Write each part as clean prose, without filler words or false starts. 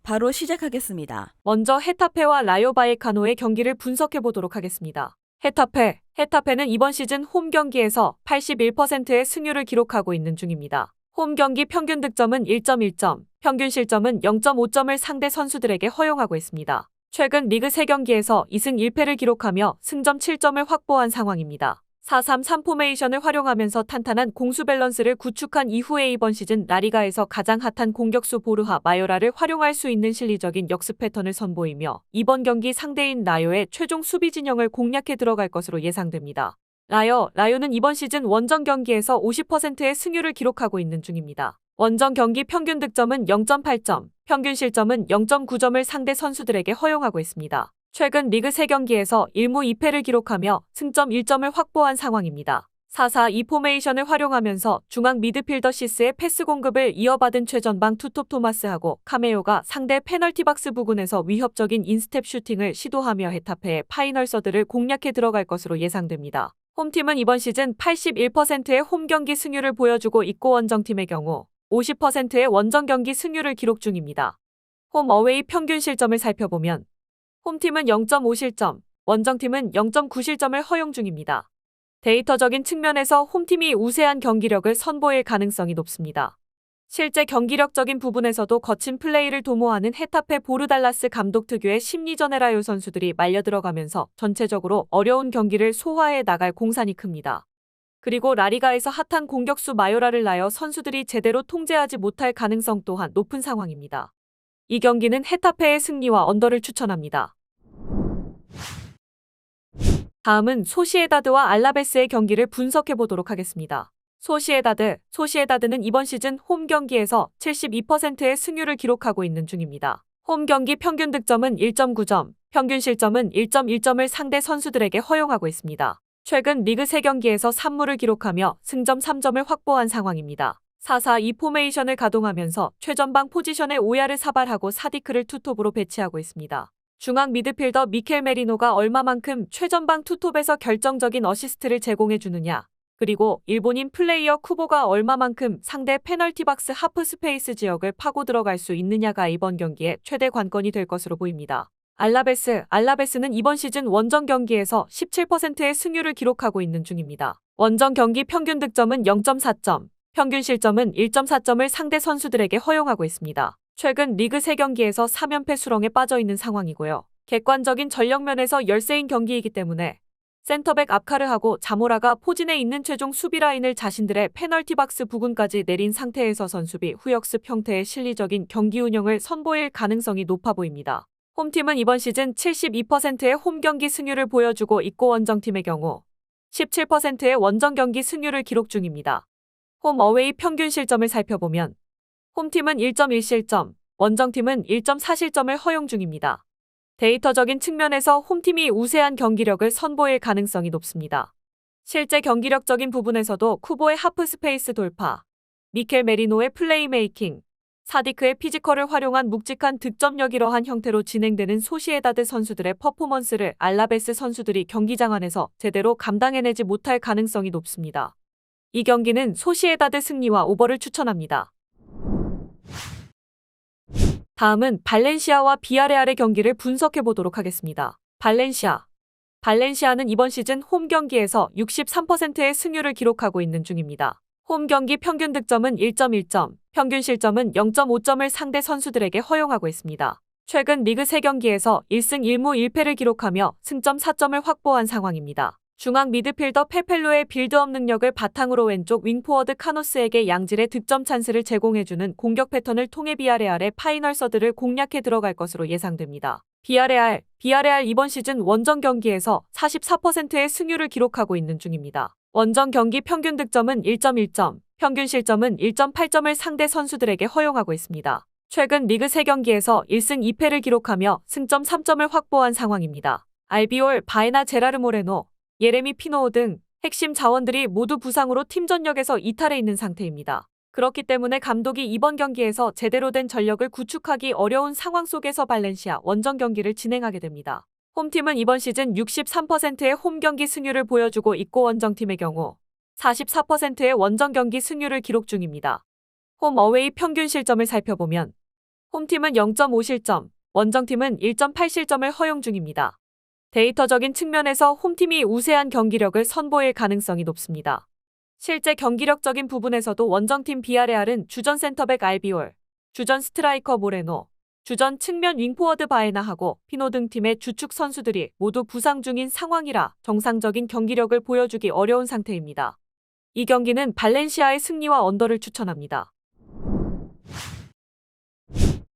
바로 시작하겠습니다. 먼저 헤타페와 라요 바이에카노의 경기를 분석해 보도록 하겠습니다. 헤타페는 이번 시즌 홈 경기에서 81%의 승률을 기록하고 있는 중입니다. 홈 경기 평균 득점은 1.1점, 평균 실점은 0.5점을 상대 선수들에게 허용하고 있습니다. 최근 리그 3경기에서 2승 1패를 기록하며 승점 7점을 확보한 상황입니다. 4-3-3 포메이션을 활용하면서 탄탄한 공수 밸런스를 구축한 이후에 이번 시즌 라리가에서 가장 핫한 공격수 보르하 마요라를 활용할 수 있는 실리적인 역습 패턴을 선보이며 이번 경기 상대인 라요의 최종 수비 진영을 공략해 들어갈 것으로 예상됩니다. 라요는 이번 시즌 원정 경기에서 50%의 승률을 기록하고 있는 중입니다. 원정 경기 평균 득점은 0.8점, 평균 실점은 0.9점을 상대 선수들에게 허용하고 있습니다. 최근 리그 3경기에서 1무 2패를 기록하며 승점 1점을 확보한 상황입니다. 4-4-2 포메이션을 활용하면서 중앙 미드필더 시스의 패스 공급을 이어받은 최전방 투톱 토마스하고 카메오가 상대 페널티 박스 부근에서 위협적인 인스텝 슈팅을 시도하며 헤타페의 파이널 서드를 공략해 들어갈 것으로 예상됩니다. 홈팀은 이번 시즌 81%의 홈 경기 승률을 보여주고 있고 원정팀의 경우 50%의 원정 경기 승률을 기록 중입니다. 홈 어웨이 평균 실점을 살펴보면 홈팀은 0.5실점, 원정팀은 0.9실점을 허용 중입니다. 데이터적인 측면에서 홈팀이 우세한 경기력을 선보일 가능성이 높습니다. 실제 경기력적인 부분에서도 거친 플레이를 도모하는 헤타페 보르달라스 감독 특유의 심리전에 라요 선수들이 말려 들어가면서 전체적으로 어려운 경기를 소화해 나갈 공산이 큽니다. 그리고 라리가에서 핫한 공격수 마요라를 라요 선수들이 제대로 통제하지 못할 가능성 또한 높은 상황입니다. 이 경기는 헤타페의 승리와 언더를 추천합니다. 다음은 소시에다드와 알라베스의 경기를 분석해 보도록 하겠습니다. 소시에다드는 이번 시즌 홈 경기에서 72%의 승률을 기록하고 있는 중입니다. 홈 경기 평균 득점은 1.9점, 평균 실점은 1.1점을 상대 선수들에게 허용하고 있습니다. 최근 리그 3경기에서 3무를 기록하며 승점 3점을 확보한 상황입니다. 4-4-2 포메이션을 가동하면서 최전방 포지션에 오야를 사발하고 사디크를 투톱으로 배치하고 있습니다. 중앙 미드필더 미켈 메리노가 얼마만큼 최전방 투톱에서 결정적인 어시스트를 제공해주느냐, 그리고 일본인 플레이어 쿠보가 얼마만큼 상대 페널티 박스 하프 스페이스 지역을 파고 들어갈 수 있느냐가 이번 경기의 최대 관건이 될 것으로 보입니다. 알라베스는 이번 시즌 원정 경기에서 17%의 승률을 기록하고 있는 중입니다. 원정 경기 평균 득점은 0.4점, 평균 실점은 1.4점을 상대 선수들에게 허용하고 있습니다. 최근 리그 3경기에서 3연패 수렁에 빠져 있는 상황이고요. 객관적인 전력면에서 열세인 경기이기 때문에 센터백 아카르하고 자모라가 포진해 있는 최종 수비 라인을 자신들의 페널티 박스 부근까지 내린 상태에서 선수비 후역습 형태의 실리적인 경기 운영을 선보일 가능성이 높아 보입니다. 홈팀은 이번 시즌 72%의 홈 경기 승률을 보여주고 있고 원정팀의 경우 17%의 원정 경기 승률을 기록 중입니다. 홈 어웨이 평균 실점을 살펴보면 홈팀은 1.1실점, 원정팀은 1.4실점을 허용 중입니다. 데이터적인 측면에서 홈팀이 우세한 경기력을 선보일 가능성이 높습니다. 실제 경기력적인 부분에서도 쿠보의 하프 스페이스 돌파, 미켈 메리노의 플레이메이킹, 사디크의 피지컬을 활용한 묵직한 득점력 이러한 형태로 진행되는 소시에다드 선수들의 퍼포먼스를 알라베스 선수들이 경기장 안에서 제대로 감당해내지 못할 가능성이 높습니다. 이 경기는 소시에다드 승리와 오버를 추천합니다. 다음은 발렌시아와 비아레알의 경기를 분석해 보도록 하겠습니다. 발렌시아는 이번 시즌 홈 경기에서 63%의 승률을 기록하고 있는 중입니다. 홈 경기 평균 득점은 1.1점, 평균 실점은 0.5점을 상대 선수들에게 허용하고 있습니다. 최근 리그 3경기에서 1승 1무 1패를 기록하며 승점 4점을 확보한 상황입니다. 중앙 미드필더 페펠로의 빌드업 능력을 바탕으로 왼쪽 윙포워드 카노스에게 양질의 득점 찬스를 제공해주는 공격 패턴을 통해 비아레알의 파이널 서드를 공략해 들어갈 것으로 예상됩니다. 비아레알 이번 시즌 원정 경기에서 44%의 승률을 기록하고 있는 중입니다. 원정 경기 평균 득점은 1.1점, 평균 실점은 1.8점을 상대 선수들에게 허용하고 있습니다. 최근 리그 3경기에서 1승 2패를 기록하며 승점 3점을 확보한 상황입니다. 알비올, 바에나 제라르 모레노, 예레미 피노오 등 핵심 자원들이 모두 부상으로 팀 전력에서 이탈해 있는 상태입니다. 그렇기 때문에 감독이 이번 경기에서 제대로 된 전력을 구축하기 어려운 상황 속에서 발렌시아 원정 경기를 진행하게 됩니다. 홈팀은 이번 시즌 63%의 홈 경기 승률을 보여주고 있고 원정팀의 경우 44%의 원정 경기 승률을 기록 중입니다. 홈 어웨이 평균 실점을 살펴보면 홈팀은 0.5실점, 원정팀은 1.8실점을 허용 중입니다. 데이터적인 측면에서 홈팀이 우세한 경기력을 선보일 가능성이 높습니다. 실제 경기력적인 부분에서도 원정팀 비아레알은 주전 센터백 알비올, 주전 스트라이커 모레노, 주전 측면 윙포워드 바에나하고 피노 등 팀의 주축 선수들이 모두 부상 중인 상황이라 정상적인 경기력을 보여주기 어려운 상태입니다. 이 경기는 발렌시아의 승리와 언더를 추천합니다.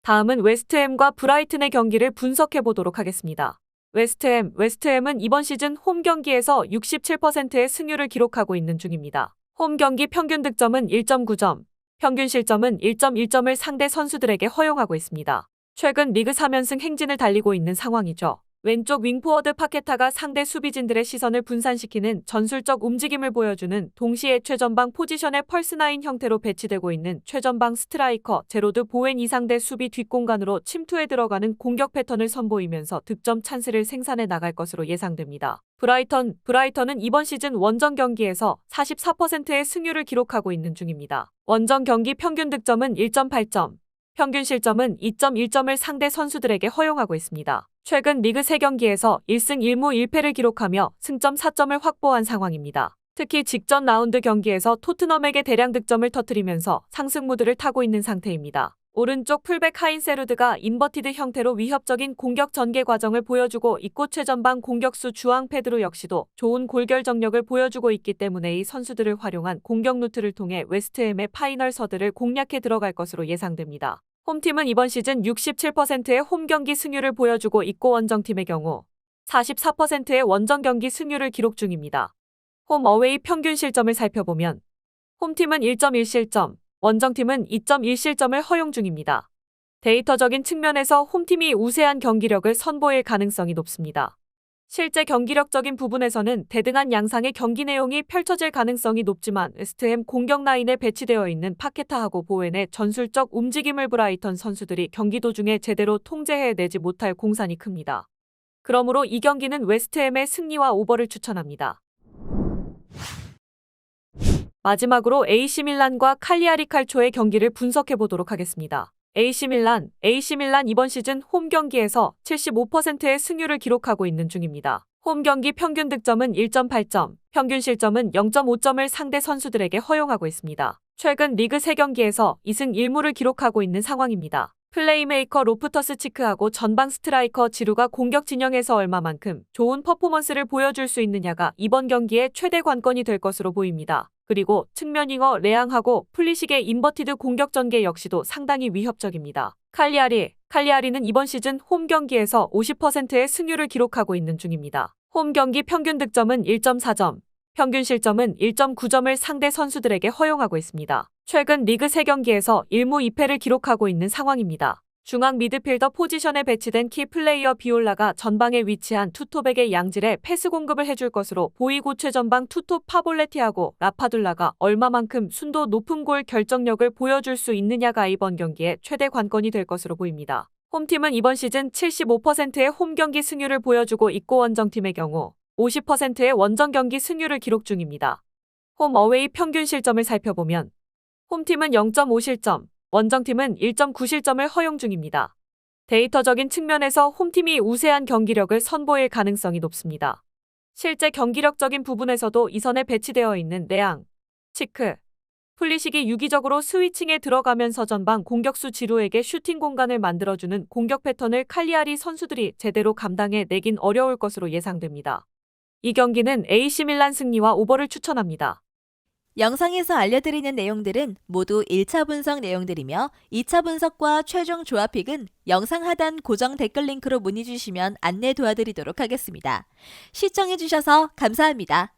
다음은 웨스트햄과 브라이튼의 경기를 분석해 보도록 하겠습니다. 웨스트햄은 이번 시즌 홈 경기에서 67%의 승률을 기록하고 있는 중입니다. 홈 경기 평균 득점은 1.9점, 평균 실점은 1.1점을 상대 선수들에게 허용하고 있습니다. 최근 리그 3연승 행진을 달리고 있는 상황이죠. 왼쪽 윙포워드 파케타가 상대 수비진들의 시선을 분산시키는 전술적 움직임을 보여주는 동시에 최전방 포지션의 펄스9 형태로 배치되고 있는 최전방 스트라이커 제로드 보웬이 상대 수비 뒷공간으로 침투해 들어가는 공격 패턴을 선보이면서 득점 찬스를 생산해 나갈 것으로 예상됩니다. 브라이턴은 이번 시즌 원정 경기에서 44%의 승률을 기록하고 있는 중입니다. 원정 경기 평균 득점은 1.8점, 평균 실점은 2.1점을 상대 선수들에게 허용하고 있습니다. 최근 리그 3경기에서 1승 1무 1패를 기록하며 승점 4점을 확보한 상황입니다. 특히 직전 라운드 경기에서 토트넘에게 대량 득점을 터뜨리면서 상승 무드를 타고 있는 상태입니다. 오른쪽 풀백 하인세루드가 인버티드 형태로 위협적인 공격 전개 과정을 보여주고 있고 최전방 공격수 주앙 페드로 역시도 좋은 골결정력을 보여주고 있기 때문에 이 선수들을 활용한 공격 루트를 통해 웨스트햄의 파이널 서드를 공략해 들어갈 것으로 예상됩니다. 홈팀은 이번 시즌 67%의 홈 경기 승률을 보여주고 있고 원정팀의 경우 44%의 원정 경기 승률을 기록 중입니다. 홈 어웨이 평균 실점을 살펴보면 홈팀은 1.1실점, 원정팀은 2.1실점을 허용 중입니다. 데이터적인 측면에서 홈팀이 우세한 경기력을 선보일 가능성이 높습니다. 실제 경기력적인 부분에서는 대등한 양상의 경기 내용이 펼쳐질 가능성이 높지만 웨스트햄 공격 라인에 배치되어 있는 파케타하고 보웬의 전술적 움직임을 브라이턴 선수들이 경기 도중에 제대로 통제해내지 못할 공산이 큽니다. 그러므로 이 경기는 웨스트햄의 승리와 오버를 추천합니다. 마지막으로 AC 밀란과 칼리아리 칼초의 경기를 분석해 보도록 하겠습니다. AC 밀란 이번 시즌 홈 경기에서 75%의 승률을 기록하고 있는 중입니다. 홈 경기 평균 득점은 1.8점, 평균 실점은 0.5점을 상대 선수들에게 허용하고 있습니다. 최근 리그 3경기에서 2승 1무를 기록하고 있는 상황입니다. 플레이메이커 로프터스 치크하고 전방 스트라이커 지루가 공격 진영에서 얼마만큼 좋은 퍼포먼스를 보여줄 수 있느냐가 이번 경기의 최대 관건이 될 것으로 보입니다. 그리고 측면 윙어 레앙하고 플리식의 인버티드 공격 전개 역시도 상당히 위협적입니다. 칼리아리는 이번 시즌 홈 경기에서 50%의 승률을 기록하고 있는 중입니다. 홈 경기 평균 득점은 1.4점, 평균 실점은 1.9점을 상대 선수들에게 허용하고 있습니다. 최근 리그 3경기에서 1무 2패를 기록하고 있는 상황입니다. 중앙 미드필더 포지션에 배치된 키 플레이어 비올라가 전방에 위치한 투톱에게 양질의 패스 공급을 해줄 것으로 보이고 최전방 투톱 파볼레티하고 라파둘라가 얼마만큼 순도 높은 골 결정력을 보여줄 수 있느냐가 이번 경기의 최대 관건이 될 것으로 보입니다. 홈팀은 이번 시즌 75%의 홈 경기 승률을 보여주고 있고 원정팀의 경우 50%의 원정 경기 승률을 기록 중입니다. 홈 어웨이 평균 실점을 살펴보면 홈팀은 0.5실점, 원정팀은 1.9실점을 허용 중입니다. 데이터적인 측면에서 홈팀이 우세한 경기력을 선보일 가능성이 높습니다. 실제 경기력적인 부분에서도 이선에 배치되어 있는 레앙, 치크, 플리식이 유기적으로 스위칭에 들어가면서 전방 공격수 지루에게 슈팅 공간을 만들어주는 공격 패턴을 칼리아리 선수들이 제대로 감당해 내긴 어려울 것으로 예상됩니다. 이 경기는 AC 밀란 승리와 오버를 추천합니다. 영상에서 알려드리는 내용들은 모두 1차 분석 내용들이며 2차 분석과 최종 조합픽은 영상 하단 고정 댓글 링크로 문의 주시면 안내 도와드리도록 하겠습니다. 시청해주셔서 감사합니다.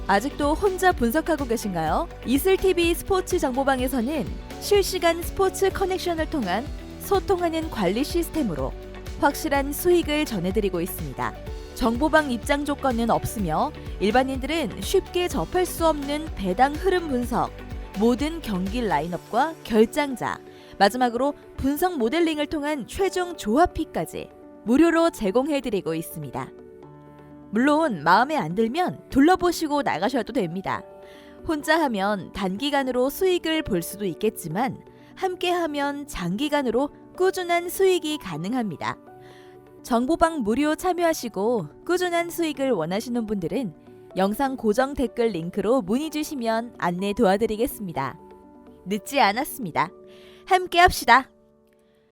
아직도 혼자 분석하고 계신가요? 이슬TV 스포츠 정보방에서는 실시간 스포츠 커넥션을 통한 소통하는 관리 시스템으로 확실한 수익을 전해드리고 있습니다. 정보방 입장 조건은 없으며 일반인들은 쉽게 접할 수 없는 배당 흐름 분석, 모든 경기 라인업과 결장자, 마지막으로 분석 모델링을 통한 최종 조합픽까지 무료로 제공해드리고 있습니다. 물론 마음에 안 들면 둘러보시고 나가셔도 됩니다. 혼자 하면 단기간으로 수익을 볼 수도 있겠지만 함께 하면 장기간으로 꾸준한 수익이 가능합니다. 정보방 무료 참여하시고 꾸준한 수익을 원하시는 분들은 영상 고정 댓글 링크로 문의 주시면 안내 도와드리겠습니다. 늦지 않았습니다. 함께 합시다.